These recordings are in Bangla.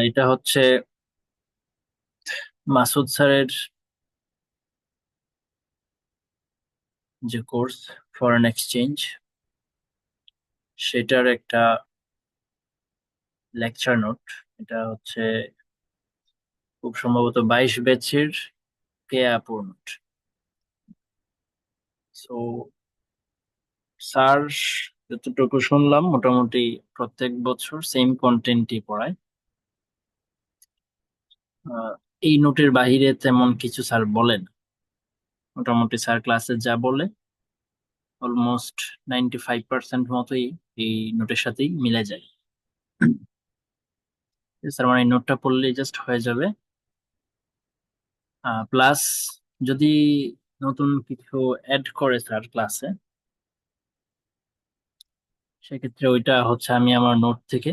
এটা হচ্ছে মাসুদ স্যারের যে কোর্স ফরেন এক্সচেঞ্জ, সেটার একটা লেকচার নোট। এটা হচ্ছে খুব সম্ভবত 22 ব্যাচের আপুর নোট। সো স্যার যতটুকু শুনলাম মোটামুটি প্রত্যেক বছর সেম কন্টেন্টই পড়ায়। আহ, এই নোটের বাহিরে তেমন কিছু স্যার বলেন। মোটামুটি স্যার ক্লাসে যা বলে অলমোস্ট 95% মতোই এই নোটের সাথেই মিলে যায়। স্যার মানে এই নোটটা পড়লেই জাস্ট হয়ে যাবে। প্লাস যদি নতুন কিছু অ্যাড করে স্যার ক্লাসে, সেক্ষেত্রে ওইটা হচ্ছে আমি আমার নোট থেকে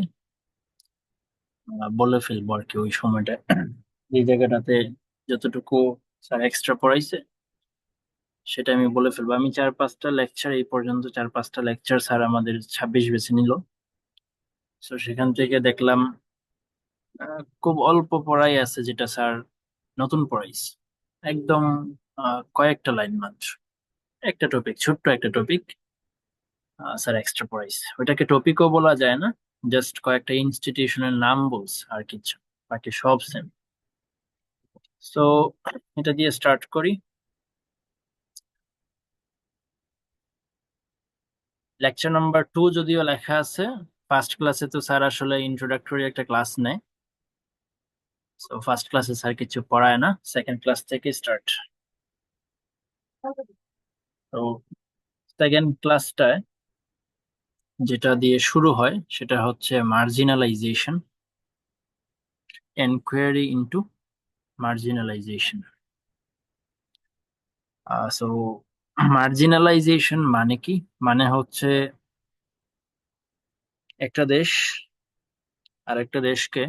বলে ফেলবো আর কি ওই সময়টা। এই জায়গাটাতে যতটুকু স্যার এক্সট্রা পড়াইছে সেটা আমি বলে ফেলবো। আমি 4-5টা লেকচার, এই পর্যন্ত 4-5টা লেকচার স্যার আমাদের 26 বেছে নিল। তো সেখান থেকে দেখলাম খুব অল্প পড়াই আছে যেটা স্যার নতুন পড়াইছে। একদম কয়েকটা লাইন মাত্র, একটা টপিক, ছোট্ট একটা টপিক স্যার এক্সট্রা পড়াইছে। ওইটাকে টপিকও বলা যায় না, জাস্ট কয়েকটা ইনস্টিটিউশনের নাম বলছে আর কিছু, বাকি সব সেম। সো এটা দিয়ে স্টার্ট করি। লেকচার নাম্বার 2 যদিও লেখা আছে, ফার্স্ট ক্লাসে তো স্যার আসলে ইন্ট্রোডাক্টরি একটা ক্লাস নেয়। তো ফার্স্ট ক্লাসে স্যার কিছু পড়ায় না, সেকেন্ড ক্লাস থেকে স্টার্ট। তো সেকেন্ড ক্লাসটায় যেটা দিয়ে শুরু হয় সেটা হচ্ছে মার্জিনালাইজেশন, এনকোয়ারি ইনটু মার্জিনালাইজেশন। সো মার্জিনালাইজেশন মানে কি? মানে হচ্ছে একটা দেশ আরেকটা দেশকে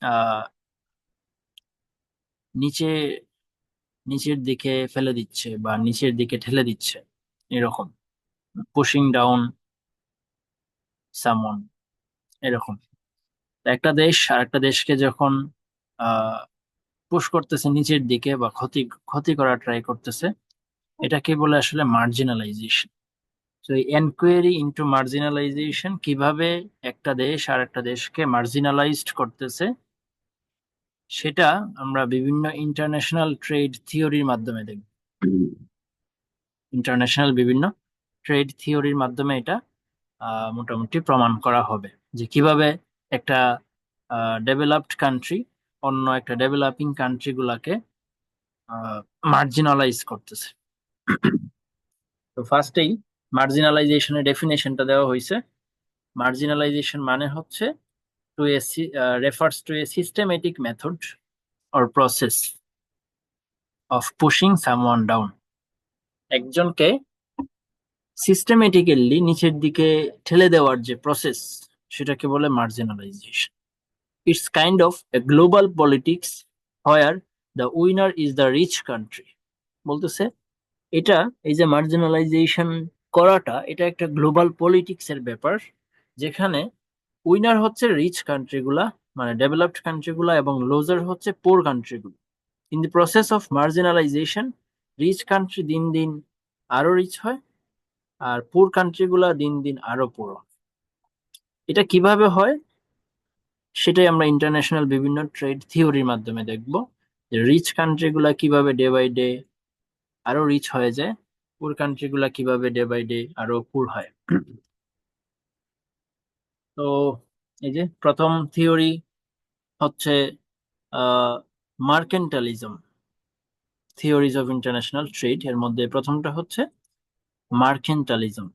আহ নিচে নিচের দিকে ফেলে দিচ্ছে বা নিচের দিকে ঠেলে দিচ্ছে, এরকম। পুশিং ডাউন সামওয়ান, এরকম। একটা দেশ আরেকটা দেশকে যখন আহ পুশ করতেছে নিচের দিকে বা ক্ষতি ক্ষতি করার ট্রাই করতেছে, এটাকে বলে আসলে মার্জিনালাইজেশন। তো এই এনকোয়ারি ইনটু মার্জিনালাইজেশন, কিভাবে একটা দেশ আর একটা দেশকে মার্জিনালাইজড করতেছে, সেটা আমরা বিভিন্ন ইন্টারন্যাশনাল ট্রেড থিওরির মাধ্যমে দেখব। ইন্টারন্যাশনাল বিভিন্ন ট্রেড থিওরির মাধ্যমে এটা মোটামুটি প্রমাণ করা হবে যে কিভাবে একটা ডেভেলপড কান্ট্রি অন্য একটা ডেভেলপিং কান্ট্রি গুলাকে মার্জিনালাইজ করতেছে। তো ফার্স্টেই মার্জিনালাইজেশনের ডেফিনেশনটা দেওয়া হয়েছে। মার্জিনালাইজেশন মানে হচ্ছে to a refers to a systematic method or process of pushing someone down. একজনকে সিস্টেমেটিক্যালি নিচের দিকে ঠেলে দেওয়ার যে প্রসেস, সেটাকে বলে marginalization. It's kind of a global politics where the winner is the rich country. বলতেছে এটা, এই যে মার্জিনালাইজেশন করাটা, এটা একটা গ্লোবাল পলিটিক্স এর ব্যাপার, যেখানে উইনার হচ্ছে রিচ কান্ট্রিগুলা, মানে ডেভেলপড কান্ট্রিগুলা, এবং লুজার হচ্ছে পোর কান্ট্রিগুলো। In the process of marginalization, rich country দিন দিন আরো রিচ হয়, আর পুর কান্ট্রিগুলা দিন দিন আরো পুর। এটা কিভাবে হয় সেটাই আমরা ইন্টারন্যাশনাল বিভিন্ন ট্রেড থিওরির মাধ্যমে দেখব, যে রিচ কান্ট্রিগুলা কিভাবে ডে বাই ডে আরো রিচ হয়ে যায়, পুর কান্ট্রিগুলা কিভাবে ডে বাই ডে আরো পুর হয়। তো এই যে প্রথম থিওরি হচ্ছে মার্কেন্টালিজম, থিওরিজ অফ ইন্টারন্যাশনাল ট্রেড। এর মধ্যে প্রথমটা হচ্ছে মার্কেন্টালিজম।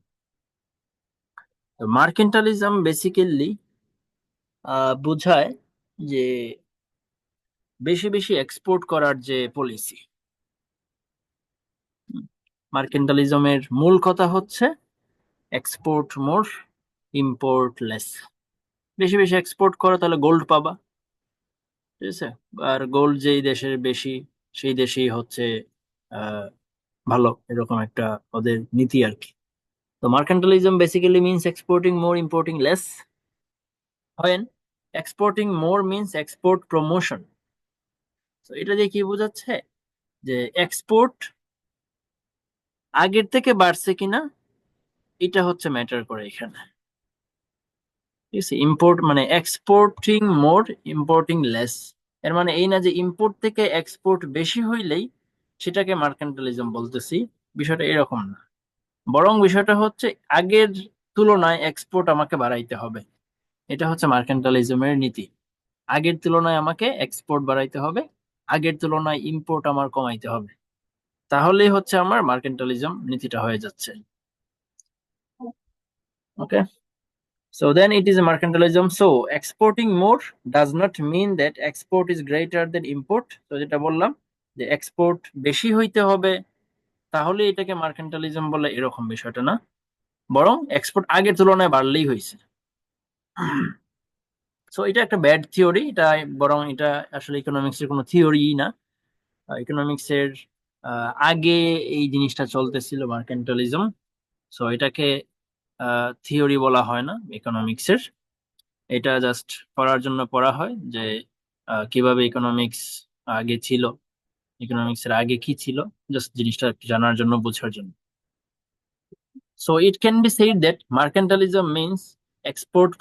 মার্কেন্টালিজম বেসিক্যালি বোঝায় যে বেশি বেশি এক্সপোর্ট করার যে পলিসি। মার্কেন্টালিজমের মূল কথা হচ্ছে এক্সপোর্ট মোর, ইম্পোর্ট লেস। বেশি বেশি এক্সপোর্ট করো তাহলে গোল্ড পাবা, ঠিক আছে? আর গোল্ড যেই দেশের বেশি, সেই দেশেই হচ্ছে আহ ভালো, এরকম একটা ওদের নীতি আর কি। So mercantilism basically means exporting more, importing less. When exporting more means export promotion. So এটা দিয়ে কি বোঝাচ্ছে যে এক্সপোর্ট আগের থেকে বাড়ছে কিনা এটা হচ্ছে ম্যাটার করে এখানে। ঠিক আছে, ইম্পোর্ট মানে এক্সপোর্টিং মোর, ইম্পোর্টিং লেস। এর মানে এই না যে ইম্পোর্ট থেকে এক্সপোর্ট বেশি হইলেই সেটাকে মার্কেন্টালিজম বলতেছি, বিষয়টা এরকম না। বরং বিষয়টা হচ্ছে আগের তুলনায় এক্সপোর্ট আমাকে বাড়াইতে হবে, এটা হচ্ছে মার্কেন্টালিজমের নীতি। আগের তুলনায় আমাকে এক্সপোর্ট বাড়াইতে হবে, আগের তুলনায় ইম্পোর্ট আমার কমাইতে হবে, তাহলেই হচ্ছে আমার মার্কেন্টালিজম নীতিটা হয়ে যাচ্ছে। ওকে, so then it is a mercantilism. So exporting more does not mean that export is greater than import. তো যেটা বললাম যে এক্সপোর্ট বেশি হইতে হবে তাহলে এটাকে মার্কেন্টালিজম বলে, এরকম বিষয়টা না, বরং এক্সপোর্ট আগের তুলনায় বাড়লেই হয়েছে। সো এটা একটা ব্যাড থিওরি, এটা বরং এটা আসলে ইকোনমিক্স এর কোনো থিওরি না। ইকোনমিক্স এর আগে এই জিনিসটা চলতেছিল মার্কেন্টালিজম। সো এটাকে থিওরি বলা হয় না ইকোনমিক্স এর, এটা জাস্ট পড়ার জন্য পড়া হয় যে কিভাবে ইকোনমিক্স আগে ছিল, ইকোনমিক্স এর আগে কি ছিল, জাস্ট জিনিসটা একটু জানার জন্য, বোঝার জন্য। So it can be said that mercantilism means export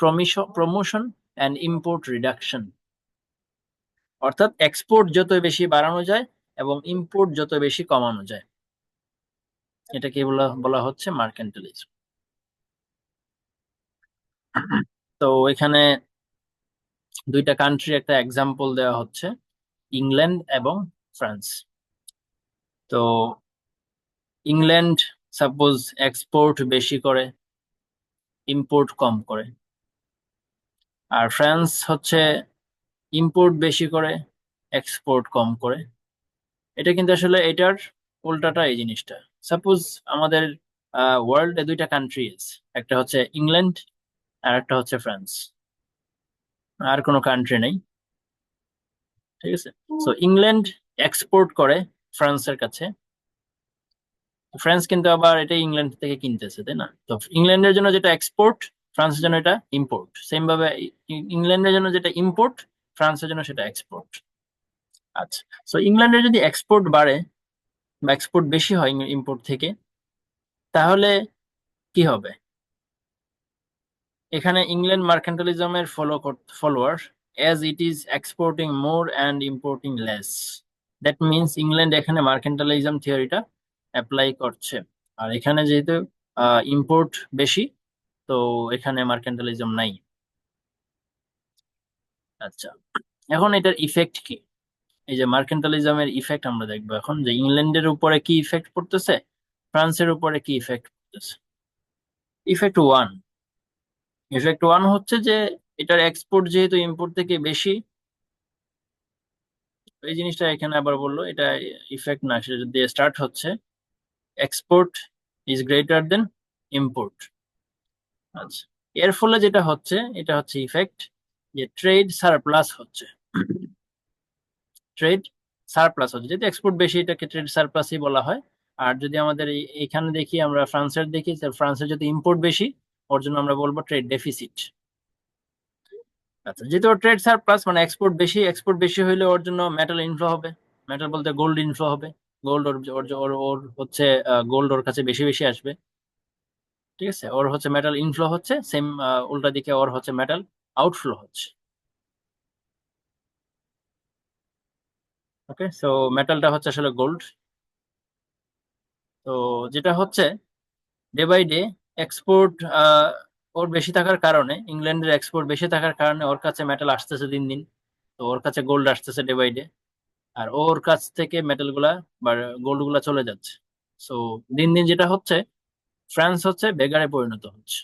promotion and import reduction. অর্থাৎ এক্সপোর্ট যত বেশি বাড়ানো যায় এবং ইম্পোর্ট যত বেশি কমানো যায়, এটাকে বলা বলা হচ্ছে মার্কেন্টালিজম। তো এখানে দুইটা কান্ট্রি একটা এক্সাম্পল দেওয়া হচ্ছে, ইংল্যান্ড এবং ফ্রান্স। তো ইংল্যান্ড সাপোজ এক্সপোর্ট বেশি করে, ইম্পোর্ট কম করে, আর ফ্রান্স হচ্ছে ইম্পোর্ট বেশি করে, এক্সপোর্ট কম করে। এটা কিন্তু আসলে এটার উল্টাটা এই জিনিসটা। সাপোজ আমাদের ওয়ার্ল্ডে দুইটা কান্ট্রি আছে, একটা হচ্ছে ইংল্যান্ড আর একটা হচ্ছে ফ্রান্স, আর কোনো কান্ট্রি নেই। ঠিক আছে, সো ইংল্যান্ড এক্সপোর্ট করে ফ্রান্সের কাছে, ফ্রান্স কিন্তু আবার এটা ইংল্যান্ড থেকে কিনতেছে, তাই না? তো ইংল্যান্ডের জন্য যেটা এক্সপোর্ট, ফ্রান্সের জন্য এটা ইম্পোর্ট। সেম ভাবে ইংল্যান্ডের জন্য যেটা ইম্পোর্ট, ফ্রান্সের জন্য সেটা এক্সপোর্ট। আচ্ছা, সো ইংল্যান্ডের যদি এক্সপোর্ট বাড়ে বা এক্সপোর্ট বেশি হয় ইম্পোর্ট থেকে, তাহলে কি হবে? এখানে ইংল্যান্ড মার্কেন্টালিজমের follower, as it is exporting more and importing less, that means England এখানে মার্কেন্টালিজম থিওরিটা অ্যাপ্লাই করছে। আর এখানে যেহেতু ইম্পোর্ট বেশি, তো এখানে মার্কেন্টালিজম নাই। আচ্ছা, এখন এটার ইফেক্ট কি? এই যে মার্কেন্টালিজমের ইফেক্ট আমরা দেখবো এখন, যে ইংল্যান্ডের উপরে কি ইফেক্ট পড়তেছে, ফ্রান্সের উপরে কি ইফেক্ট পড়তেছে। ইফেক্ট ওয়ান, ইফেক্ট ওয়ান হচ্ছে যে এটার এক্সপোর্ট যেহেতু ইম্পোর্ট থেকে বেশি, এই জিনিসটা এখানে আবার বললো, এটা ইফেক্ট না, সেটা দিয়ে স্টার্ট হচ্ছে, export is greater than import. আচ্ছা, এর ফলে যেটা হচ্ছে এটা হচ্ছে ইফেক্ট, যে ট্রেড সারপ্লাস হচ্ছে। ট্রেড সারপ্লাস হচ্ছে, যেহেতু এক্সপোর্ট বেশি এটাকে ট্রেড সারপ্লাসই বলা হয়। আর যদি আমাদের এখানে দেখি, আমরা ফ্রান্সের দেখি, ফ্রান্সের যদি ইম্পোর্ট বেশি, ওর জন্য আমরা বলবো ট্রেড ডেফিসিট। আচ্ছা, যেহেতু ট্রেড সারপ্লাস মানে এক্সপোর্ট বেশি, এক্সপোর্ট বেশি হইলে ওর জন্য মেটাল ইনফ্লো হবে, মেটাল বলতে গোল্ড ইনফ্লো হবে। গোল্ড ওর ওর ওর ওর হচ্ছে গোল্ড ওর কাছে বেশি বেশি আসবে। ঠিক আছে, ওর হচ্ছে মেটাল ইনফ্লো হচ্ছে, সেম উল্টা দিকে ওর হচ্ছে মেটাল আউটফ্লো হচ্ছে। ওকে, সো মেটালটা হচ্ছে আসলে গোল্ড। তো যেটা হচ্ছে ডে বাই ডে এক্সপোর্ট ওর বেশি থাকার কারণে, ইংল্যান্ডের এক্সপোর্ট বেশি থাকার কারণে ওর কাছে মেটাল আসতেছে দিন দিন, তো ওর কাছে গোল্ড আসতেছে ডে বাই ডে, আর ওর কাছ থেকে মেটাল গুলা বা গোল্ড গুলা চলে যাচ্ছে। সো দিন দিন যেটা হচ্ছে, ফ্রান্স হচ্ছে বেগারে পরিণত হচ্ছে।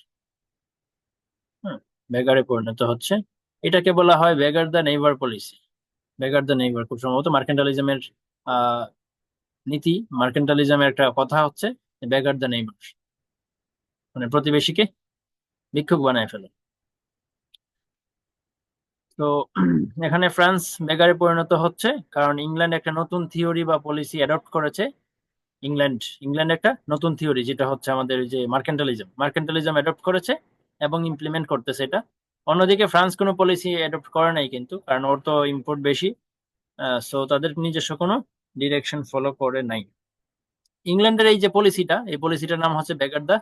হুম, বেগারে পরিণত হচ্ছে। এটাকে বলা হয় beggar the neighbour policy. Beggar the neighbour খুব সম্ভবত মার্কেন্টালিজমের আহ নীতি, মার্কেন্টালিজমের একটা কথা হচ্ছে বেগার দ্য নেইবার, মানে প্রতিবেশীকে ভিক্ষুক বানায় ফেলে। তো এখানে ফ্রান্স বেগারে পরিণত হচ্ছে কারণ ইংল্যান্ড একটা নতুন থিওরি বা পলিসি অ্যাডপ্ট করেছে, ইংল্যান্ড একটা নতুন থিওরি, যেটা হচ্ছে আমাদের যে মার্কেন্টালিজম অ্যাডপ্ট করেছে এবং ইমপ্লিমেন্ট করতেছে এটা। অন্যদিকে ফ্রান্স কোনো পলিসি অ্যাডপ্ট করে নাই কিন্তু, কারণ ওর তো ইম্পোর্ট বেশি, সো তাদের নিজস্ব কোনো ডিরেকশন ফলো করে নাই। ইংল্যান্ডের এই যে পলিসিটা, এই পলিসিটার নাম হচ্ছে বেগার দ্য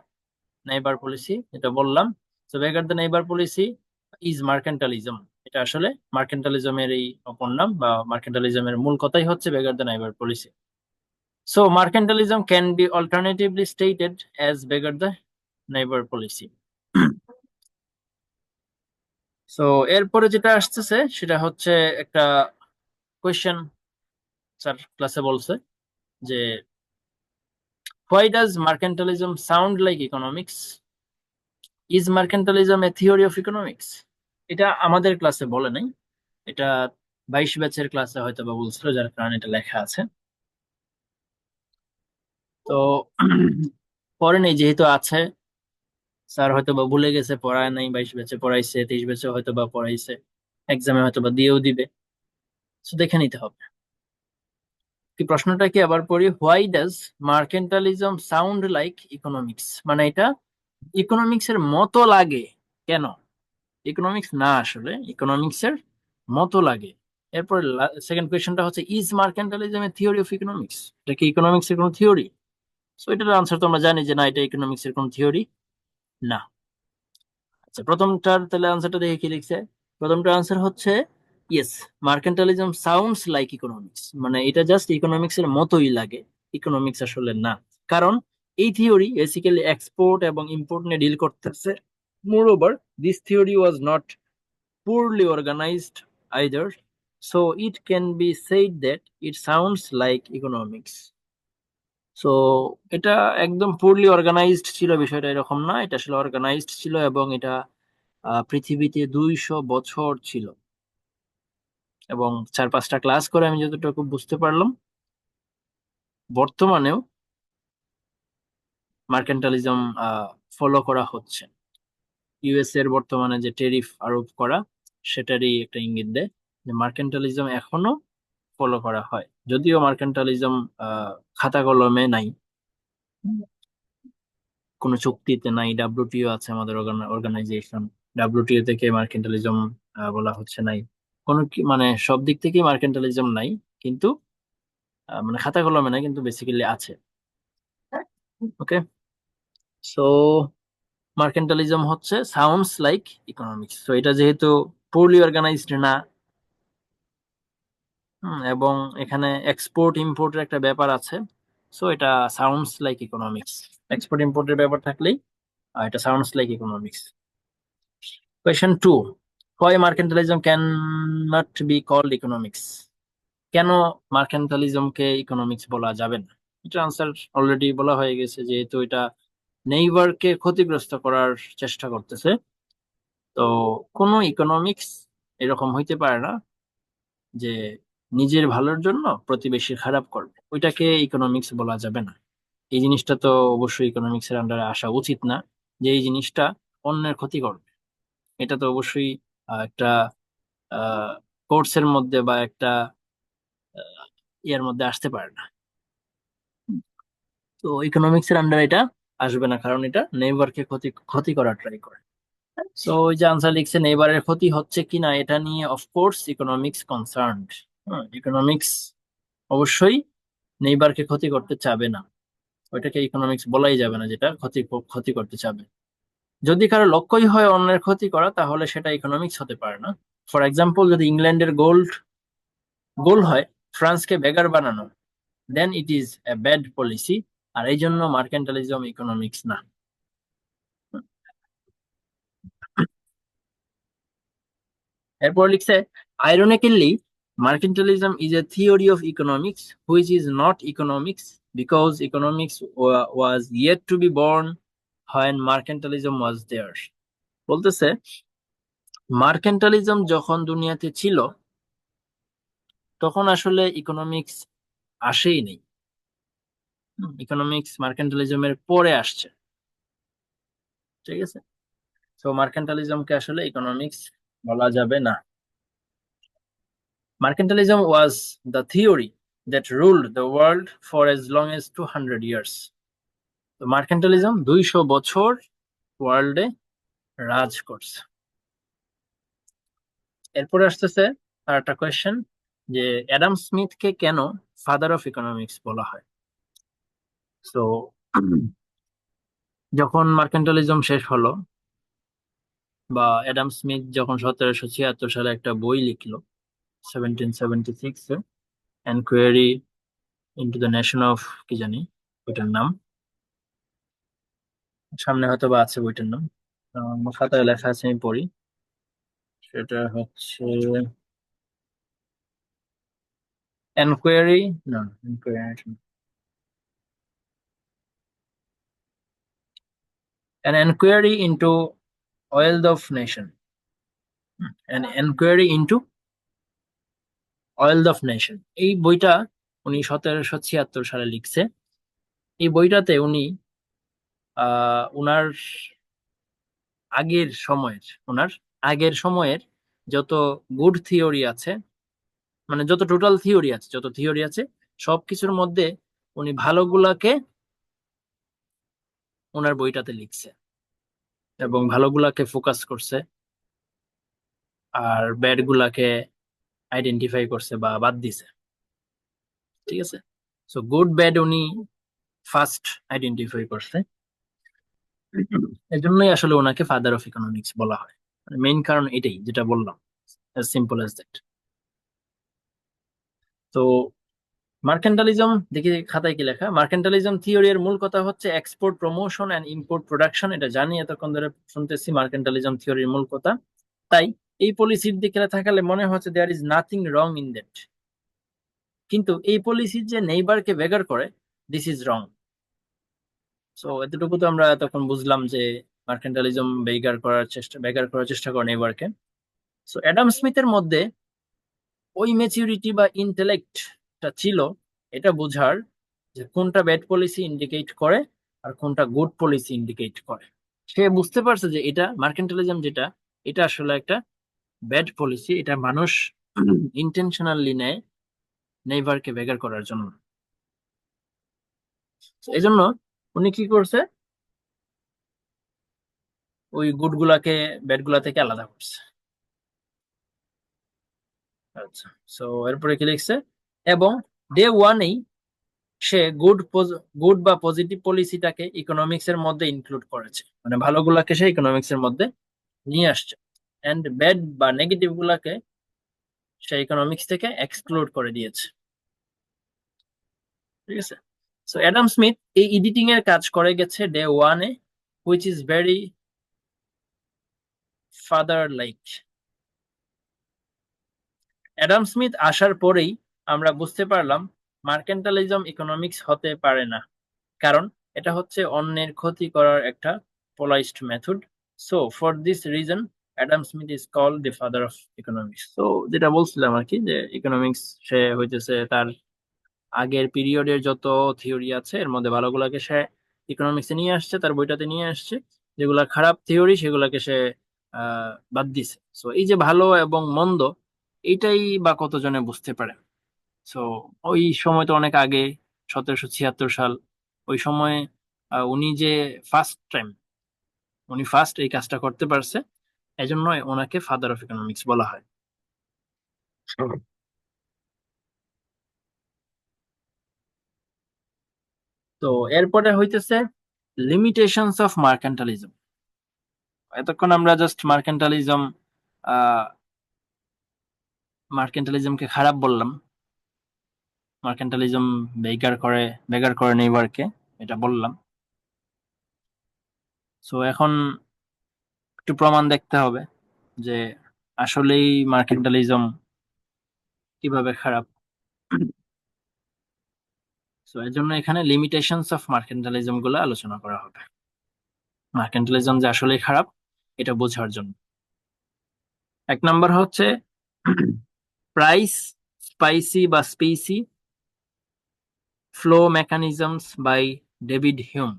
নেইবার পলিসি, এটা বললাম। তো বেগার দ্য নেইবার পলিসি ইজ মার্কেন্টালিজম। এটা আসলে মার্কেন্টালিজমের এই অপর নাম, বা মার্কেন্টালিজমের মূল কথাই হচ্ছে beggar the neighbour policy. So mercantilism can be alternatively stated as beggar the neighbor policy. So এরপরে যেটা আসতেছে সেটা হচ্ছে একটা কোয়েশ্চেন, স্যার ক্লাসে বলছে যে why does mercantilism sound like economics? Is mercantilism a theory of economics? এটা আমাদের ক্লাসে বলে নাই, এটা 22 ব্যাচের ক্লাসে হয়তো বা বলছিল, যার কারণে এটা লেখা আছে। তো পরে নেই যেহেতু আছে, স্যার হয়তো বা ভুলে গেছে, পড়ায় নাই, 22 ব্যাচে পড়াইছে, 23 ব্যাচে হয়তো বা পড়াইছে, এক্সামে হয়তো বা দিয়েও দিবে, তো দেখে নিতে হবে। কি প্রশ্নটা কি আবার পড়ি, why does mercantilism sound like economics, মানে এটা ইকোনমিক্স এর মতো লাগে কেন? ইকোনমিক্স না, আসলে ইকোনমিক্স এর মতো লাগে। এরপর সেকেন্ড কোয়েশ্চনটা হচ্ছে is mercantilism a theory of economics, এটা কি ইকোনমিক্স এর কোনো থিওরি? সো এটার আনসার তো আমরা জানি যে না, এটা ইকোনমিক্স এর কোনো থিওরি না। আচ্ছা, প্রথমটার তাহলে আনসারটা দেখে কি লিখছে। প্রথমটার আনসার হচ্ছে ইয়েস, মার্কেন্টালিজম সাউন্ডস লাইক ইকোনমিক্স, মানে এটা জাস্ট ইকোনমিক্স এর মতোই লাগে, ইকোনমিক্স আসলে না। কারণ এই থিওরি বেসিক্যালি এক্সপোর্ট এবং ইম্পোর্ট নিয়ে ডিল করতেছে। Moreover, this theory was not poorly organized either, so it can be said that it sounds like economics. So এটা একদম পুরলি অর্গানাইজড ছিল বিষয়টা এরকম না, এটা আসলে অর্গানাইজড ছিল, এবং এটা পৃথিবীতে 200 বছর ছিল। এবং 4-5টা ক্লাস করে আমি যতটুকু বুঝতে পারলাম, বর্তমানেও মার্কেন্টালিজম ফলো করা হচ্ছে। ইউএস এর বর্তমানে যে টেরিফ আরোপ করা, সেটারই একটা ইঙ্গিত দেয় যে মার্কেন্টালিজম এখনো ফলো করা হয়, যদিও মার্কেন্টালিজম খাতা কলমে নাই, কোনো চুক্তিতে নাই। ডাব্লিউটিও আছে আমাদের অর্গানাইজেশন, ডাব্লিউটিও থেকে মার্কেন্টালিজম বলা হচ্ছে নাই, কোনো মানে সব দিক থেকেই মার্কেন্টালিজম নাই, কিন্তু মানে খাতা কলমে নাই, কিন্তু বেসিক্যালি আছে। ওকে, সো মার্কেন্টালিজম হচ্ছে সাউন্ডস লাইক ইকোনমিক্স। তো এটা যেহেতু পুরলি অর্গানাইজড না, এবং এখানে এক্সপোর্ট ইম্পোর্টের একটা ব্যাপার আছে, সো এটা সাউন্ডস লাইক ইকোনমিক্স। এক্সপোর্ট ইম্পোর্টের ব্যাপার থাকলেই এটা sounds like economics. Question 2, why mercantilism can not be called economics? কেন মার্কেন্টালিজমকে ইকোনমিক্স বলা যাবে না? এটা আনসার অলরেডি বলা হয়ে গেছে, যেহেতু এটা নেইবারকে ক্ষতিগ্রস্ত করার চেষ্টা করতেছে। তো কোনো ইকোনমিক্স এরকম হইতে পারে না যে নিজের ভালোর জন্য প্রতিবেশীর খারাপ করবে, ওইটাকে ইকোনমিক্স বলা যাবে না। এই জিনিসটা তো অবশ্যই ইকোনমিক্স এর আন্ডারে আসা উচিত না, যে এই জিনিসটা অন্যের ক্ষতি করবে। এটা তো অবশ্যই একটা কোর্সের মধ্যে বা একটা ইয়ের মধ্যে আসতে পারে না। তো ইকোনমিক্স এর আন্ডারে এটা আসবে না, কারণ এটা নেইবারকে ক্ষতি ক্ষতি করার ট্রাই করে। সো ওই যে আনসার লিখছে, নেইবারের ক্ষতি হচ্ছে কিনা এটা নিয়ে অফকোর্স ইকোনমিক্স কনসার্নড। ইকোনমিক্স অবশ্যই নেইবারকে ক্ষতি করতে চাবে না, ওইটাকে ইকোনমিক্স বলাই যাবে না যেটা ক্ষতি ক্ষতি করতে চাবে। যদি কারো লক্ষ্যই হয় অন্যের ক্ষতি করা, তাহলে সেটা ইকোনমিক্স হতে পারে না। ফর এক্সাম্পল, যদি ইংল্যান্ডের গোল হয় ফ্রান্সকে বেগার বানানো, then it is a bad policy, আর এই জন্য মার্কেন্টালিজম ইকোনমিক্স না। এরপর লিখছে, ironically mercantilism is a theory of economics which is not economics because economics was yet to be born when mercantilism was there. বলতেছে মার্কেন্টালিজম যখন দুনিয়াতে ছিল, তখন আসলে ইকোনমিক্স আসেই নেই। ইকোনমিক্স মার্কেন্টালিজমের পরে আসছে, ঠিক আছে? তো মার্কেন্টালিজমকে আসলে ইকোনমিক্স বলা যাবে না। Mercantilism was the theory that ruled the world for as long as 200 years. তো মার্কেন্টালিজম 200 বছর ওয়ার্ল্ডে রাজ করছে। এরপরে আসতেছে আর একটা কোয়েশ্চেন, যে অ্যাডাম স্মিথকে কেন ফাদার অফ ইকোনমিক্স বলা হয়। তো যখন মার্কেন্টালিজম শেষ হলো, বা অ্যাডাম স্মিথ যখন 1776 সালে একটা বই লিখলো 1776 enquiry into the nation of, কি জানি ওইটার নাম, সামনে হয়তো বা আছে বইটার নাম, আমার খাতায় লেখা আছে, আমি পড়ি। সেটা হচ্ছে এনকোয়ারি, না enquiry, an enquiry into wealth of nation, an enquiry into wealth of nation। এই বইটা উনি 1776 সালে লিখছে। এই বইটাতে উনি উনার ওনার আগের সময়ের যত গুড থিওরি আছে, মানে যত টোটাল থিওরি আছে, যত থিওরি আছে সবকিছুর মধ্যে উনি ভালোগুলাকে ওনার বইটাতে লিখছে এবং ভালোগুলাকে ফোকাস করছে, আর ব্যাড গুলাকে আইডেন্টিফাই করছে বা বাদ দিছে। ঠিক আছে, সো গুড ব্যাড উনি ফার্স্ট আইডেন্টিফাই করছে। এজন্যই আসলে ওনাকে ফাদার অফ ইকোনমিক্স বলা হয়। মেইন কারণ এটাই, যেটা বললাম, as simple as that। তো মার্কেন্টালিজম দেখি খাতায় কি লেখা, মার্কেন্টালিজম থিওরি এর মূল কথা হচ্ছে export promotion and import production. এটা জানি, এতক্ষণ ধরে শুনতেছি মার্কেন্টালিজম থিওরির মূল কথা। তাই এই পলিসির দিকে তাকালে মনে হচ্ছে there is nothing wrong in that, কিন্তু এই পলিসি যে নেইবারকে বেগার করে, দিস ইজ রং। সো এতটুকু তো আমরা তখন বুঝলাম যে মার্কেন্টালিজম বেগার করার চেষ্টা করে নেইবারকে। সো অ্যাডাম স্মিথের মধ্যে ওই ম্যাচিউরিটি বা ইন্টেলেক্টটা ছিল এটা বোঝার যে কোনটা ব্যাড পলিসি ইন্ডিকেট করে আর কোনটা গুড পলিসি ইন্ডিকেট করে। সে বুঝতে পারছে যে এটা মার্কেন্টালিজম যেটা, এটা আসলে একটা ব্যাড পলিসি, এটা মানুষ ইন্টেনশনালি নেয় নেইবারকে বেগার করার জন্য। এই জন্য উনি কি করছে, ওই গুড গুলাকে ব্যাড গুলা থেকে আলাদা করছে। আচ্ছা, সো এরপরে কি লিখছে, এবং ডে ওয়ানেই সে গুড বা পজিটিভ পলিসিটাকে ইকোনমিক্স এর মধ্যে ইনক্লুড করেছে, মানে ভালোগুলাকে সে ইকোনমিক্স এর মধ্যে নিয়ে আসছে, এন্ড ব্যাড বা নেগেটিভ গুলাকে সে ইকোনমিক্স থেকে এক্সক্লুড করে দিয়েছে। ঠিক আছে, সো অ্যাডাম স্মিথ এই এডিটিং এর কাজ করে গেছে ডে ওয়ানে, which is very father like. Adam Smith আসার পরেই আমরা বুঝতে পারলাম মার্কেন্টালিজম ইকোনমিক্স হতে পারে না, কারণ এটা হচ্ছে অন্যের ক্ষতি করার একটা পোলাইজড method. So for this reason Adam Smith is called the father of economics. তো যেটা বলছিলাম আর কি, যে ইকোনমিক্স সে হইতেছে তার আগের পিরিয়ডের যত থিওরি আছে এর মধ্যে ভালোগুলাকে সে ইকোনমিক্সে নিয়ে আসছে, তার বইটাতে নিয়ে আসছে, যেগুলা খারাপ থিওরি সেগুলাকে সে বাদ দিছে। সো এই যে ভালো এবং মন্দ, এইটাই বা কতজনে বুঝতে পারে। সো ওই সময় তো অনেক আগে, 1776 সাল, ওই সময় উনি যে ফার্স্ট উনি ফার্স্ট এই কাজটা করতে পারছে, এজন্য ওনাকে ফাদার অফ ইকোনমিক্স বলা হয়। তো এরপরে হইতেছে লিমিটেশনস অফ মার্কেন্টালিজম। এতক্ষণ আমরা জাস্ট মার্কেন্টালিজমকে খারাপ বললাম, মার্কেন্টালিজম বেগার করে নেইবারকে, এটা বললাম। সো এখন একটু প্রমাণ দেখতে হবে যে আসলেই মার্কেন্টালিজম কিভাবে খারাপ। সো এর জন্য এখানে লিমিটেশনস অফ মার্কেন্টালিজম গুলো আলোচনা করা হবে, মার্কেন্টালিজম যে আসলেই খারাপ এটা বোঝার জন্য। এক নাম্বার হচ্ছে প্রাইস স্পাইসি বা specie flow mechanisms by David Hume.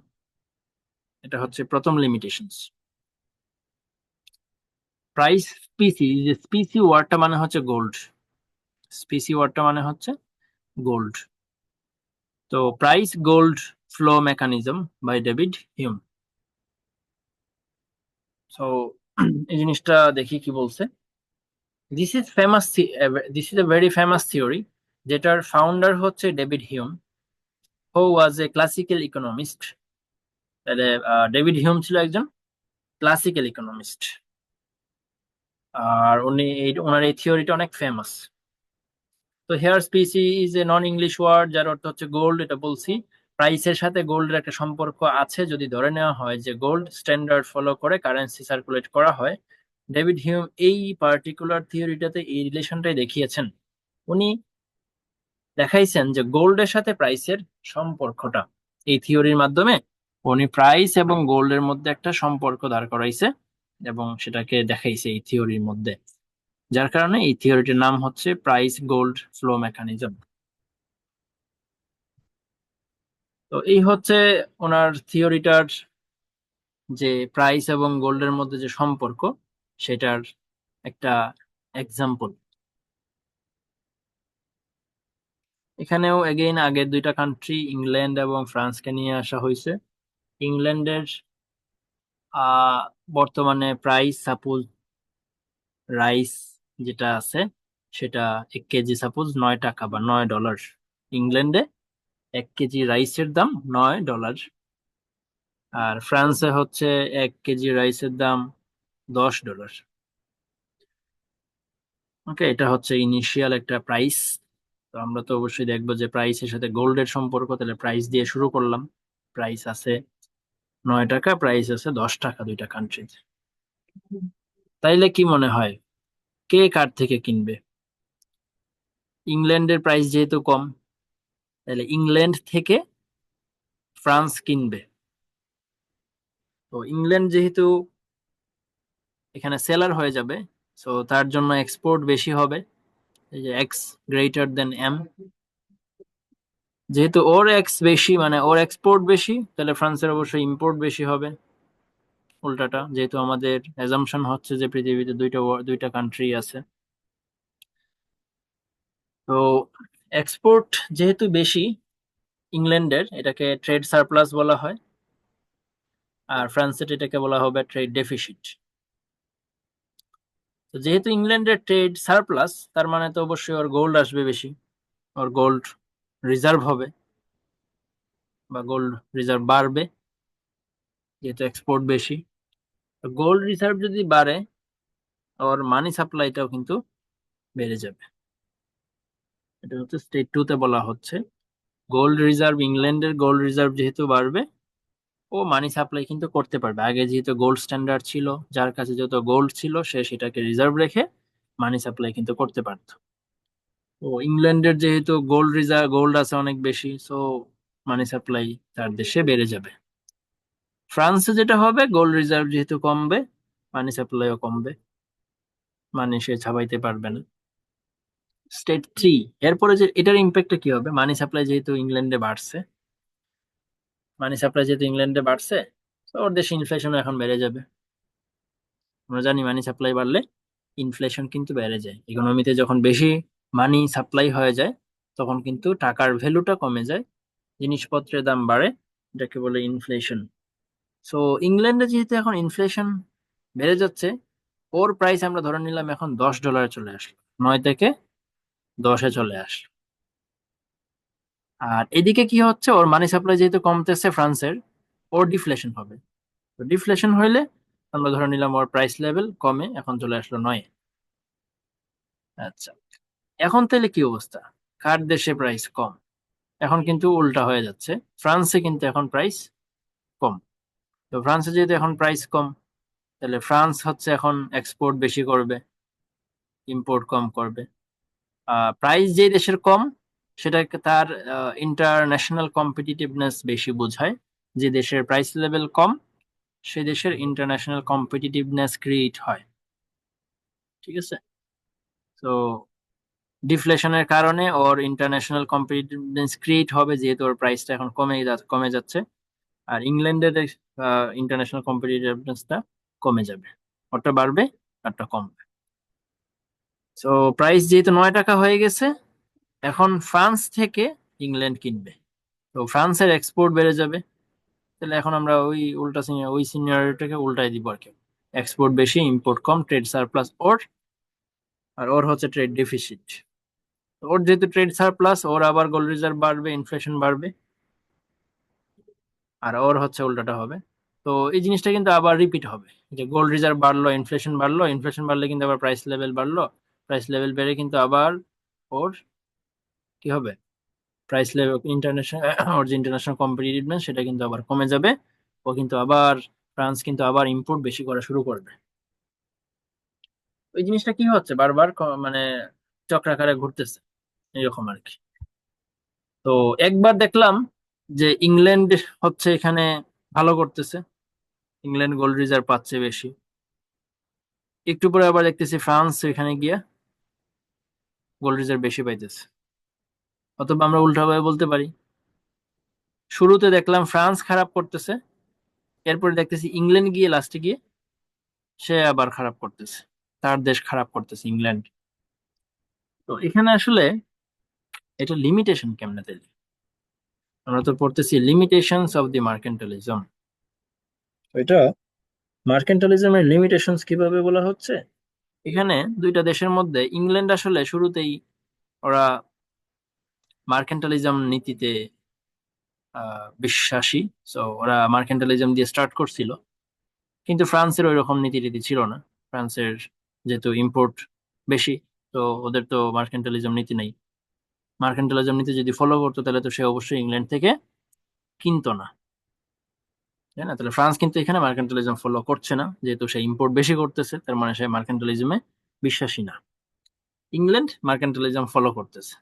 এটা হচ্ছে প্রথম লিমিটেশনস। প্রাইস স্পিসি, যে স্পিসি ওয়ার্ডটা মানে হচ্ছে গোল্ড, স্পিসি ওয়ার্ডটা মানে হচ্ছে গোল্ড। তো price gold flow mechanism by David Hume. So এই জিনিসটা দেখি কি বলছে। This is a very famous theory, যেটার ফাউন্ডার হচ্ছে David Hume, who was a classical economist. তাহলে ডেভিড হিউম ছিল একজন ক্লাসিক্যাল ইকোনমিস্ট, আর ওনার এই থিওরিটা অনেক ফেমাস। তো here specie is a non English word, যার অর্থ হচ্ছে গোল্ড, এটা বলছি। প্রাইসের সাথে গোল্ডের একটা সম্পর্ক আছে যদি ধরে নেওয়া হয় যে গোল্ড স্ট্যান্ডার্ড ফলো করে কারেন্সি সার্কুলেট করা হয়। ডেভিড হিউম এই পার্টিকুলার থিওরিটাতে এই রিলেশনটাই দেখিয়েছেন। উনি দেখাইছেন যে গোল্ডের সাথে প্রাইসের সম্পর্কটা, এই থিওরির মাধ্যমে উনি প্রাইস এবং গোল্ডের মধ্যে একটা সম্পর্ক দাঁড় করাইছে এবং সেটাকে দেখাইছে এই থিওরির মধ্যে, যার কারণে এই থিওরিটির নাম হচ্ছে প্রাইস গোল্ড ফ্লো মেকানিজম। তো এই হচ্ছে ওনার থিওরিটার যে প্রাইস এবং গোল্ডের মধ্যে যে সম্পর্ক, সেটার একটা এক্সাম্পল। এখানেও এগেইন আগের দুইটা কান্ট্রি ইংল্যান্ড এবং ফ্রান্সকে নিয়ে আসা হয়েছে। ইংল্যান্ডের আহ বর্তমানে প্রাইস সাপোজ রাইস যেটা আছে সেটা 1 কেজি সাপোজ 9 টাকা বা $9। ইংল্যান্ডে 1 কেজি রাইসের দাম $9, আর ফ্রান্সে হচ্ছে 1 কেজি রাইসের দাম $10। ওকে, এটা হচ্ছে ইনিশিয়াল একটা প্রাইস। তো আমরা তো অবশ্যই দেখবো যে প্রাইসের সাথে গোল্ডের সম্পর্ক, তাহলে প্রাইস দিয়ে শুরু করলাম। প্রাইস আছে 9 টাকা, প্রাইস আছে 10 টাকা দুইটা কান্ট্রিতে। তাইলে কি মনে হয় কে কার থেকে কিনবে? ইংল্যান্ডের প্রাইস যেহেতু কম, তাহলে ইংল্যান্ড থেকে ফ্রান্স কিনবে। তো ইংল্যান্ড যেহেতু এখানে সেলার হয়ে যাবে, সো তার জন্য এক্সপোর্ট বেশি হবে, এই যে এক্স গ্রেটার দেন এম। যেহেতু ওর এক্স বেশি মানে ওর এক্সপোর্ট বেশি, তাহলে ফ্রান্সের অবশ্যই ইম্পোর্ট বেশি হবে। উল্টাটা, যেহেতু আমাদের অ্যাজাম্পশন হচ্ছে যে পৃথিবীতে দুইটা কান্ট্রি আছে, তো এক্সপোর্ট যেহেতু বেশি ইংল্যান্ডের, এটাকে ট্রেড সারপ্লাস বলা হয়, আর ফ্রান্সের এটাকে বলা হবে ট্রেড ডেফিসিট। তো যেহেতু ইংল্যান্ডের ট্রেড সারপ্লাস, তার মানে তো অবশ্যই ওর গোল্ড আসবে বেশি, ওর গোল্ড রিজার্ভ হবে বা গোল্ড রিজার্ভ বাড়বে, যেহেতু এক্সপোর্ট বেশি। তো গোল্ড রিজার্ভ যদি বাড়ে, ওর মানি সাপ্লাইটাও কিন্তু বেড়ে যাবে। এটা হচ্ছে স্টেট টু তে বলা হচ্ছে গোল্ড রিজার্ভ, ইংল্যান্ডের গোল্ড রিজার্ভ যেহেতু বাড়বে, ও মানি সাপ্লাই কিন্তু করতে পারবে। আগে যেহেতু গোল্ড স্ট্যান্ডার্ড ছিল, যার কাছে যত গোল্ড ছিল সে সেটাকে রিজার্ভ রেখে মানি সাপ্লাই কিন্তু করতে পারতো। তো ইংল্যান্ডের যেহেতু গোল্ড আছে অনেক বেশি, সো মানি সাপ্লাই তার দেশে বেড়ে যাবে। ফ্রান্সে যেটা হবে, গোল্ড রিজার্ভ যেহেতু কমবে, মানি সাপ্লাইও কমবে, মানে সে ছাপাইতে পারবে না। স্টেট থ্রি, এরপরে যে এটার ইম্প্যাক্টটা কি হবে, মানি সাপ্লাই যেহেতু ইংল্যান্ডে বাড়ছে, তো ওর দেশে ইনফ্লেশন এখন বেড়ে যাবে। আমরা জানি মানি সাপ্লাই বাড়লে ইনফ্লেশন কিন্তু বেড়ে যায়। ইকোনমিতে যখন বেশি মানি সাপ্লাই হয়ে যায়, তখন কিন্তু টাকার ভ্যালুটা কমে যায়, জিনিসপত্রের দাম বাড়ে, এটাকে বলে ইনফ্লেশন। সো ইংল্যান্ডে যেহেতু এখন ইনফ্লেশন বেড়ে যাচ্ছে, ওর প্রাইস আমরা ধরে নিলাম এখন $10 চলে আসলো, 9 থেকে 10-এ চলে আসলো। আর এদিকে কি হচ্ছে, ওর মানি সাপ্লাই যেহেতু কমতেছে ফ্রান্সের, ওর ডিফ্লেশন হবে। তো ডিফ্লেশন হইলে আমরা ধরে নিলাম ওর প্রাইস লেভেল কমে এখন চলে আসলো 9-এ। আচ্ছা, এখন তাহলে কি অবস্থা, কার দেশে প্রাইস কম? এখন কিন্তু উল্টা হয়ে যাচ্ছে, ফ্রান্সে কিন্তু এখন প্রাইস কম। তো ফ্রান্সে যেহেতু এখন প্রাইস কম, তাহলে ফ্রান্স হচ্ছে এখন এক্সপোর্ট বেশি করবে, ইম্পোর্ট কম করবে। প্রাইস যে দেশের কম, সেটাকে তার ইন্টারন্যাশনাল কম্পিটিটিভনেস বেশি বোঝায়। যে দেশের প্রাইস লেভেল কম, সে দেশের ইন্টারন্যাশনাল কম্পিটিটিভনেস ক্রিয়েট হয়। ঠিক আছে, তো ডিফ্লেশনের কারণে ওর ইন্টারন্যাশনাল কম্পিটিটিভনেস ক্রিয়েট হবে, যেহেতু ওর প্রাইসটা এখন কমে যাচ্ছে। আর ইংল্যান্ডের ইন্টারন্যাশনাল কম্পিটিটিভনেসটা কমে যাবে, ওটা বাড়বে আরটা কমবে। তো প্রাইস যেহেতু 9 টাকা হয়ে গেছে, এখন ফ্রান্স থেকে ইংল্যান্ড কিনবে, তো ফ্রান্সের এক্সপোর্ট বেড়ে যাবে। তাহলে এখন আমরা ওই সিনিয়রিটাকে উল্টাই দিব আর কি। এক্সপোর্ট বেশি, ইম্পোর্ট কম, ট্রেড সারপ্লাস ওর, আর ওর হচ্ছে ট্রেড ডেফিসিট। ওর যেহেতু ট্রেড সারপ্লাস, ওর আবার গোল্ড রিজার্ভ বাড়বে, ইনফ্লেশন বাড়বে, আর ওর হচ্ছে উল্টাটা হবে। তো এই জিনিসটা কিন্তু আবার রিপিট হবে, যে গোল্ড রিজার্ভ বাড়লো, ইনফ্লেশন বাড়লো, ইনফ্লেশন বাড়লে কিন্তু আবার প্রাইস লেভেল বাড়লো, প্রাইস লেভেল বেড়ে কিন্তু আবার ওর কি হবে, প্রাইস লেভেল ইন্টারন্যাশনাল ওর যে ইন্টারন্যাশনাল কম্পিটিটিভনেস সেটা কিন্তু আবার কমে যাবে। ও কিন্তু আবার, ফ্রান্স কিন্তু আবার ইম্পোর্ট বেশি করা শুরু করবে। ওই জিনিসটা কি হচ্ছে, বারবার মানে চক্রাকারে ঘুরতেছে এরকম আর কি। তো একবার দেখলাম যে ইংল্যান্ড হচ্ছে এখানে ভালো করতেছে, ইংল্যান্ড গোল্ড রিজার্ভ পাচ্ছে বেশি। একটু পরে আবার দেখতেছি ফ্রান্স এখানে গিয়া গোল্ড রিজার্ভ বেশি পাইতেছে। অথবা আমরা উল্টাভাবে বলতে পারি, শুরুতে দেখলাম ফ্রান্স খারাপ করতেছে, এরপরে দেখতেছি ইংল্যান্ড গিয়ে লাস্টে গিয়ে সে আবার খারাপ করতেছে, তার দেশ খারাপ করতেছে ইংল্যান্ড। তো এখানে আসলে এটা লিমিটেশন কেমনে তাইলে? আমরা তো পড়তেছি লিমিটেশনস অফ দি মার্কেন্টালিজম। এটা মার্কেন্টালিজমের লিমিটেশনস কিভাবে বলা হচ্ছে, এখানে দুইটা দেশের মধ্যে ইংল্যান্ড আসলে শুরুতেই ওরা মার্কেন্টালিজম নীতিতে বিশ্বাসী। সো ওরা মার্কেন্টালিজম দিয়ে স্টার্ট করছিল, কিন্তু ফ্রান্সের ওই রকম নীতি নীতি ছিল না। ফ্রান্সের যেহেতু ইম্পোর্ট বেশি, তো ওদের তো মার্কেন্টালিজম নীতি নেই। মার্কেন্টালিজম নীতি যদি ফলো করতো তাহলে তো সে অবশ্যই ইংল্যান্ড থেকে কিনতো না, তাই না? তাহলে ফ্রান্স কিন্তু এখানে মার্কেন্টালিজম ফলো করছে না, যেহেতু সে ইম্পোর্ট বেশি করতেছে, তার মানে সে মার্কেন্টালিজমে বিশ্বাসী না। ইংল্যান্ড মার্কেন্টালিজম ফলো করতেছে।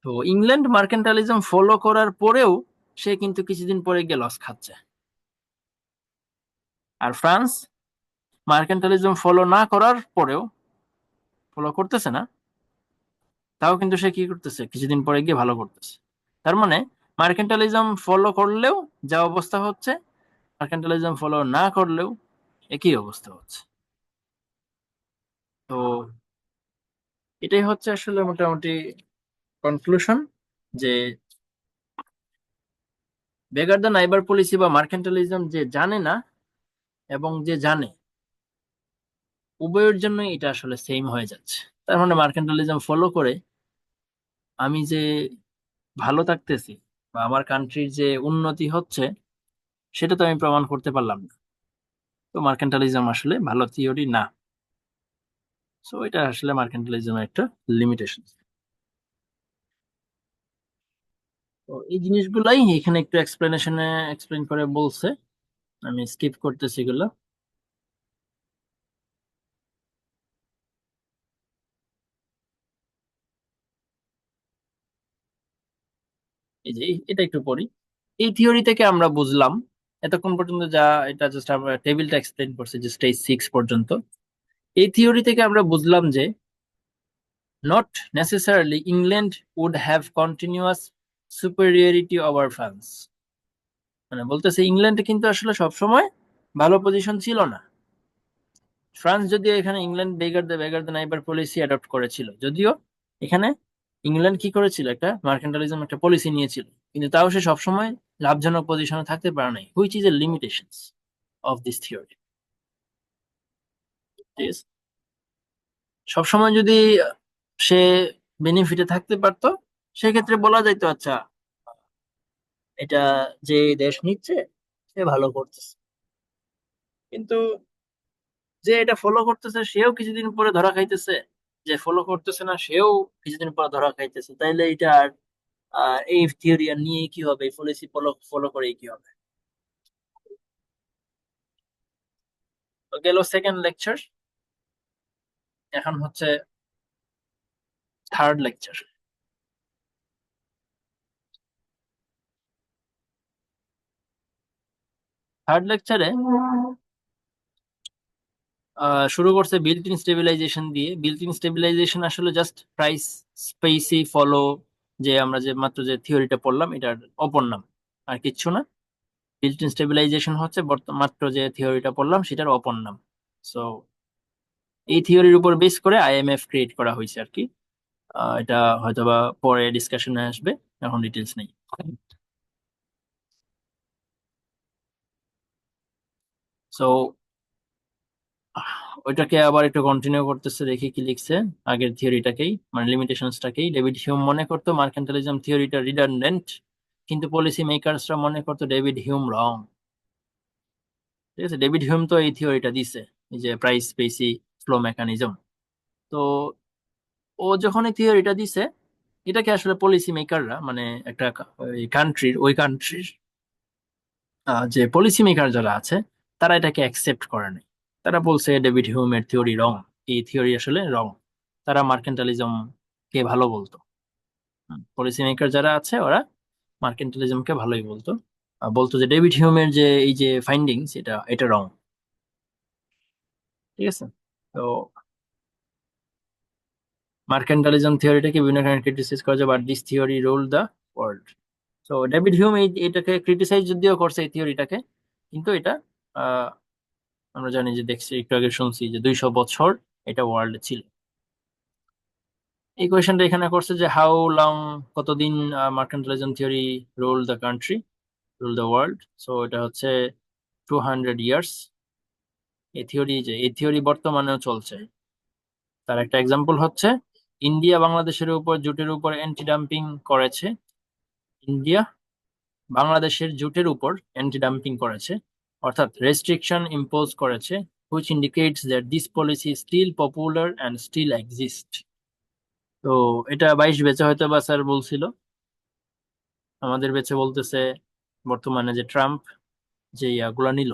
তো ইংল্যান্ড মার্কেন্টালিজম ফলো করার পরেও সে কিন্তু কিছুদিন পরে গিয়ে লস খাচ্ছে। আর ফ্রান্স মার্কেন্টালিজম ফলো না করার পরেও, ফলো করতেছে না, তাও কিন্তু সে কি করতেছে, কিছুদিন পরে গিয়ে ভালো করতেছে। তার মানে মার্কেন্টালিজম ফলো করলেও যা অবস্থা হচ্ছে, মার্কেন্টালিজম ফলো না করলেও একই অবস্থা হচ্ছে। তো এটাই হচ্ছে আসলে মোটামুটি কনক্লুশন, যে বেগার দ্য নাইবার পলিসি বা মার্কেন্টালিজম যে জানে না এবং যে জানে, উভয়ের জন্য এটা আসলে সেম হয়ে যাচ্ছে। তার মানে মার্কেন্টালিজম ফলো করে আমি যে ভালো থাকতেছি বা আমার কান্ট্রির যে উন্নতি হচ্ছে, সেটা তো আমি প্রমাণ করতে পারলাম না। তো মার্কেন্টালিজম আসলে ভালো থিওরি না। সো এটা আসলে মার্কেন্টালিজমের একটা লিমিটেশন। তো এই জিনিসগুলাই এখানে একটু এক্সপ্লেনেশনে এক্সপ্লেন করে বলছে, আমি স্কিপ করতেছি এগুলো। এই যে এটা একটু পড়ি। এই থিওরি থেকে আমরা বুঝলাম, এতক্ষণ পর্যন্ত যা, এটা জাস্ট আমরা টেবিলটা এক্সপ্লেন করছি যে স্টেজ 6 পর্যন্ত। এই থিওরি থেকে আমরা বুঝলাম যে not necessarily England would have continuous superiority over France. মানে বলতেছে ইংল্যান্ড কিন্তু আসলে সবসময় ভালো পজিশন ছিল না। ফ্রান্স যদিও এখানে England বেগার the neighbour policy adopt করেছিল, যদিও এখানে ইংল্যান্ড কি করেছিল, একটা মার্কেন্টালিজম একটা পলিসি নিয়েছিল, কিন্তু তাও সে সবসময় লাভজনক পজিশনে থাকতে পারে নাই, which is a limitations of this theory. ঠিক আছে, সবসময় যদি সে বেনিফিটে থাকতে পারতো, সেক্ষেত্রে বলা যাইতো আচ্ছা, এটা যে দেশ নিচ্ছে সে ভালো করতেছে। কিন্তু যে এটা ফলো করতেছে সেও কিছুদিন পরে ধরা খাইতেছে, যে ফলো করতেছে না সেও কিছুদিন পরে ধরা খাইতেছে, তাইলে এটা আর এই থিওরি আর নিয়ে কি হবে, পলিসি ফলো ফলো করে কি হবে? তো গেল সেকেন্ড লেকচার, এখন হচ্ছে থার্ড লেকচার। থার্ড লেকচারে শুরু করছে বিল্ট ইন স্টেবিলাইজেশন দিয়ে। বিল্ট ইন স্টেবিলাইজেশন আসলে জাস্ট প্রাইস স্পেসি ফলো, যে আমরা যে মাত্র যে থিওরিটা পড়লাম এটার অপর নাম, আর কিচ্ছু না। বিল্ট ইন স্টেবিলাইজেশন হচ্ছে মাত্র যে থিওরিটা পড়লাম সেটার অপর নাম। সো এই থিওরির উপর বেস করে আইএমএফ ক্রিয়েট করা হয়েছে আর কি। এটা হয়তোবা পরে ডিসকাশনে আসবে, এখন ডিটেলস নেই। সো ওইটাকে আবার একটু কন্টিনিউ করতেছে, দেখি কি লিখছে। আগের থিওরিটাকেই মানে লিমিটেশনসটাকেই, ডেভিড হিউম মনে করতো মার্কেন্টালিজম থিওরিটা রিডান্ডেন্ট, কিন্তু পলিসি মেকারসরা মনে করতো ডেভিড হিউম রং। ঠিক আছে, ডেভিড হিউম তো এই থিওরিটা দিছে, এই যে প্রাইস স্পেসি ফ্লো মেকানিজম। তো ও যখন এই থিওরিটা দিছে, এটাকে আসলে পলিসি মেকাররা মানে একটা ওই কান্ট্রির যে পলিসি মেকার যারা আছে, তারা এটাকে অ্যাকসেপ্ট করে নাই। তারা বলছে ডেভিড হিউমের থিওরি রং, এই থিওরি আসলে রং। তারা মার্কেন্টালিজম কে ভালো বলতো, পলিসি মেকার যারা আছে ওরা মার্কেন্টালিজমকে ভালোই বলতো। বলতো যে ডেভিড হিউমের যে এই যে ফাইন্ডিংস, এটা এটা রং। ঠিক আছে। তো মার্কেন্টালিজম থিওরিটাকে বিভিন্ন কারণে ক্রিটিসাইজ করা যায়, but this theory rule the world. তো ডেভিড হিউম এটাকে ক্রিটিসাইজ যদিও করছে এই থিওরিটাকে, কিন্তু এটা আহ, আমরা জানি যে দেখছি একটু আগে শুনছি যে 200 বছর এটা ওয়ার্ল্ডে ছিল। এই কোয়েশনটা এখানে করছে যে হাউ লং, কতদিন mercantilism theory rule the country, rule the world. So এটা হচ্ছে 200 ইয়ার্স। এই থিওরি বর্তমানেও চলছে। তার একটা এক্সাম্পল হচ্ছে ইন্ডিয়া বাংলাদেশের উপর জুটের উপর অ্যান্টি ডাম্পিং করেছে। ইন্ডিয়া বাংলাদেশের জুটের উপর অ্যান্টি ডাম্পিং করেছে, অর্থাৎ রেস্ট্রিকশন ইম্পোজ করেছে, which indicates that this policy is still popular and still exist। তো এটা 22 ব্যাচে হয়তো বা স্যার বলছিল, আমাদের ব্যাচে বলতেছে বর্তমানে যে ট্রাম্প যে ইয়াগুলা নিল,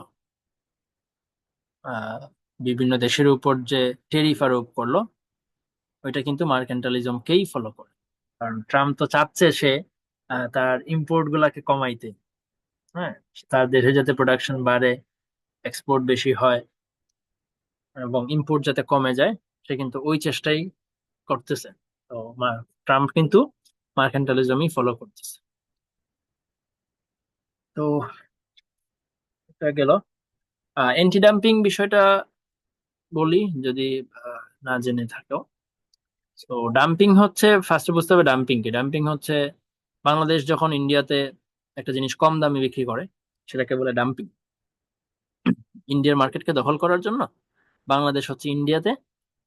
আহ, বিভিন্ন দেশের উপর যে টেরিফ আরোপ করলো, ওইটা কিন্তু মার্কেন্টালিজমকেই ফলো করে। কারণ ট্রাম্প তো চাচ্ছে সে তার ইম্পোর্ট গুলাকে কমাইতে। হ্যাঁ, তার দেশে যাতে প্রোডাকশন বাড়ে, এক্সপোর্ট বেশি হয়, এবং ইম্পোর্ট যাতে কমে যায়, সে কিন্তু ওই চেষ্টাই করতেছে। তো ট্রাম্প কিন্তু মার্কেন্টালিজমই ফলো করতেছে। তো এটা গেল অ্যান্টি ডাম্পিং বিষয়টা, বলি যদি না জেনে থাকো। তো ডাম্পিং হচ্ছে, ফার্স্টে বুঝতে হবে ডাম্পিং কি। ডাম্পিং হচ্ছে বাংলাদেশ যখন ইন্ডিয়াতে একটা জিনিস কম দামে বিক্রি করে, সেটাকে বলে ডাম্পিং। ইন্ডিয়ার মার্কেটকে দখল করার জন্য বাংলাদেশ হচ্ছে ইন্ডিয়াতে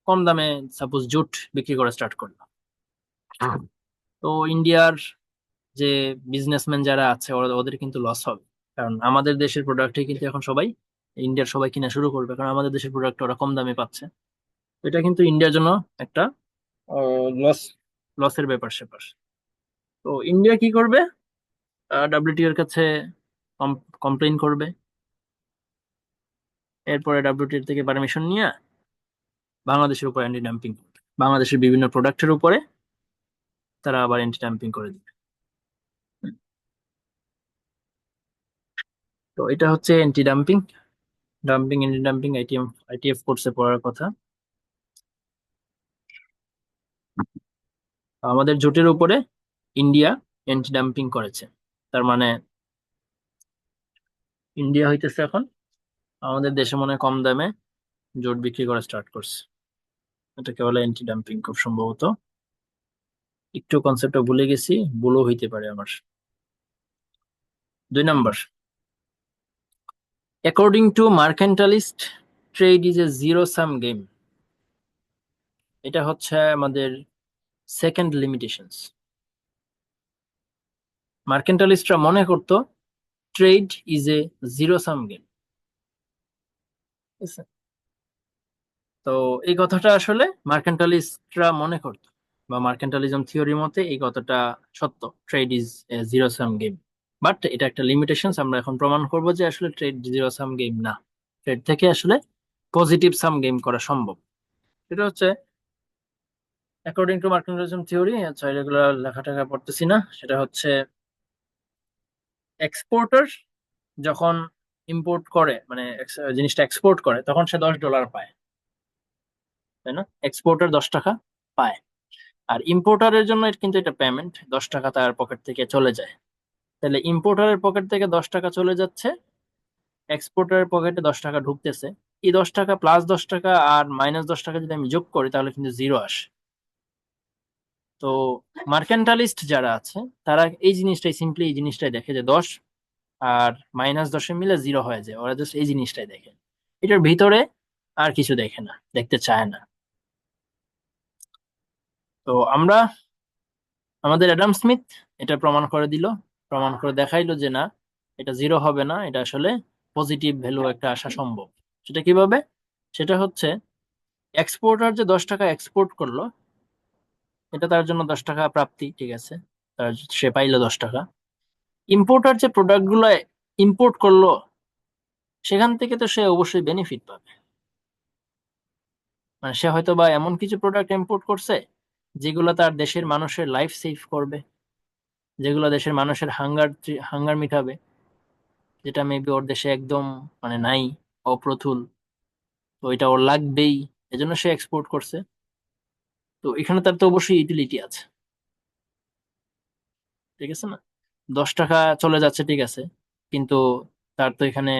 কম দামে সাপোজ জুট বিক্রি করা স্টার্ট করলো। তো ইন্ডিয়ার যে বিজনেসম্যান যারা আছে ওদের কিন্তু লস হবে, কারণ আমাদের দেশের প্রোডাক্টই কিন্তু এখন সবাই, ইন্ডিয়ার সবাই কিনা শুরু করবে, কারণ আমাদের দেশের প্রোডাক্ট ওরা কম দামে পাচ্ছে। তো এটা কিন্তু ইন্ডিয়ার জন্য একটা লস, লসের ব্যাপার স্যাপার। তো ইন্ডিয়া কি করবে, ডাব্লিউটিও এর কাছে কমপ্লেইন করবে, এরপরে ডাব্লিউটিও থেকে পারমিশন নিয়ে বাংলাদেশের উপর অ্যান্টি ডাম্পিং করবে, বাংলাদেশের বিভিন্ন প্রোডাক্টের উপরে তারা আবার অ্যান্টি ডাম্পিং করে দিবে। তো এটা হচ্ছে anti dumping, dumping anti dumping ITF কোর্সে পড়ার কথা। আমাদের জুটের উপরে ইন্ডিয়া অ্যান্টি ডাম্পিং করেছে, তার মানে ইন্ডিয়া হইতেছে এখন আমাদের দেশে মনে হয় কম দামে জুট বিক্রি করা স্টার্ট করছে। এটাকে বলে অ্যান্টি ডাম্পিং খুব সম্ভবত, একটু কনসেপ্টটা ভুলে গেছি, ভুলও হইতে পারে আমার। 2 নম্বর, according to mercantilist trade is a zero sum game. এটা হচ্ছে আমাদের সেকেন্ড লিমিটেশনস। মার্কেন্টালিস্টরা মনে করতো trade is a zero sum game. তো এই কথাটা আসলে মার্কেন্টালিস্টরা মনে করতো, বা মার্কেন্টালিজম থিওরি মতে এই কথাটা সত্য, trade is a zero sum game. But এটা একটা লিমিটেশন, আমরা এখন প্রমাণ করব যে আসলে ট্রেড জিরো সাম গেম না, ট্রেড থেকে আসলে পজিটিভ সাম গেম করা সম্ভব। সেটা হচ্ছে অ্যাকর্ডিং টু মার্কেন্টালিজম থিওরি, আচ্ছা রেগুলার লেখাটাকা পড়তেছি না, সেটা হচ্ছে এক্সপোর্টার যখন ইম্পোর্ট করে মানে জিনিসটা এক্সপোর্ট করে, তখন সে $10 পায়, তাই না? এক্সপোর্টার 10 টাকা পায়, আর ইম্পোর্টারের জন্য কিন্তু এটা পেমেন্ট, 10 টাকা তার পকেট থেকে চলে যায়। তাহলে ইম্পোর্টারের পকেট থেকে 10 টাকা চলে যাচ্ছে, এক্সপোর্টারের পকেটে 10 টাকা ঢুকতেছে। এই 10 টাকা প্লাস 10 টাকা আর মাইনাস 10 টাকা যদি আমি যোগ করি, তাহলে কিন্তু জিরো আসে। তো মার্কেন্টালিস্ট যারা আছে তারা এই জিনিসটাই সিম্পলি এই জিনিসটাই দেখে যে 10 আর -10 মিলে 0 হয়ে যায়, ওরা জাস্ট এই জিনিসটাই দেখে, এটার ভিতরে আর কিছু দেখে না, দেখতে চায় না। তো আমরা আমাদের অ্যাডাম স্মিথ এটা প্রমাণ করে দিল, প্রমাণ করে দেখাইলো যে না, এটা 0 হবে না, এটা আসলে পজিটিভ ভ্যালু একটা আসা সম্ভব। সেটা কিভাবে? সেটা হচ্ছে এক্সপোর্টার যে 10 টাকা এক্সপোর্ট করলো, এটা তার জন্য 10 টাকা প্রাপ্তি, ঠিক আছে, তার সে পাইলো 10 টাকা। ইম্পোর্টার যে প্রোডাক্ট গুলো ইম্পোর্ট করলো, সেখান থেকে তো সে অবশ্যই বেনিফিট পাবে। মানে সে হয়তো বা এমন কিছু প্রোডাক্ট ইম্পোর্ট করছে যেগুলো তার দেশের মানুষের লাইফ সেভ করবে, যেগুলো দেশের মানুষের হাঙ্গার হাঙ্গার মিটাবে, যেটা মেবি ওর দেশে একদম মানে নাই, অপ্রতুল, তো এটা ওর লাগবেই, এজন্য সে এক্সপোর্ট করছে। তো এখানে তার তো অবশ্যই ইউটিলিটি আছে, ঠিক আছে না? 10 টাকা চলে যাচ্ছে, ঠিক আছে, কিন্তু তার তো এখানে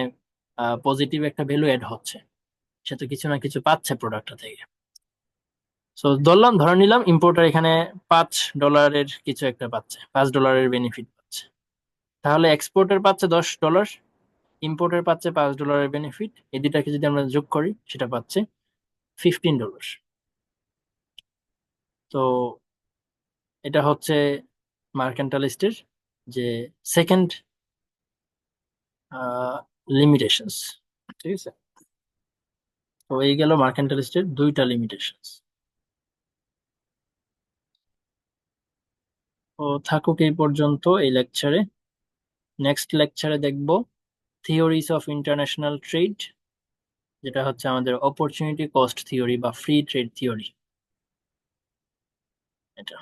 পজিটিভ একটা ভ্যালু এড হচ্ছে, সে তো কিছু না কিছু পাচ্ছে প্রোডাক্টটা থেকে। সো ধরলাম, ধরে নিলাম ইম্পোর্টার এখানে $5 কিছু একটা পাচ্ছে, $5 বেনিফিট পাচ্ছে। তাহলে এক্সপোর্টার পাচ্ছে $10, ইম্পোর্টার পাচ্ছে $5 বেনিফিট, এই দুটাকে যদি আমরা যোগ করি সেটা পাচ্ছে $15। তো এটা হচ্ছে মার্কেন্টালিস্টের যে সেকেন্ড লিমিটেশনস, ঠিক আছে। তো এই গেল মার্কেন্টালিস্টের দুইটা লিমিটেশনস। তো থাকুক এই পর্যন্ত এই লেকচারে। নেক্সট লেকচারে দেখব থিওরিজ অফ ইন্টারন্যাশনাল ট্রেড, যেটা হচ্ছে আমাদের অপরচুনিটি কস্ট থিওরি বা ফ্রি ট্রেড থিওরি, এটা।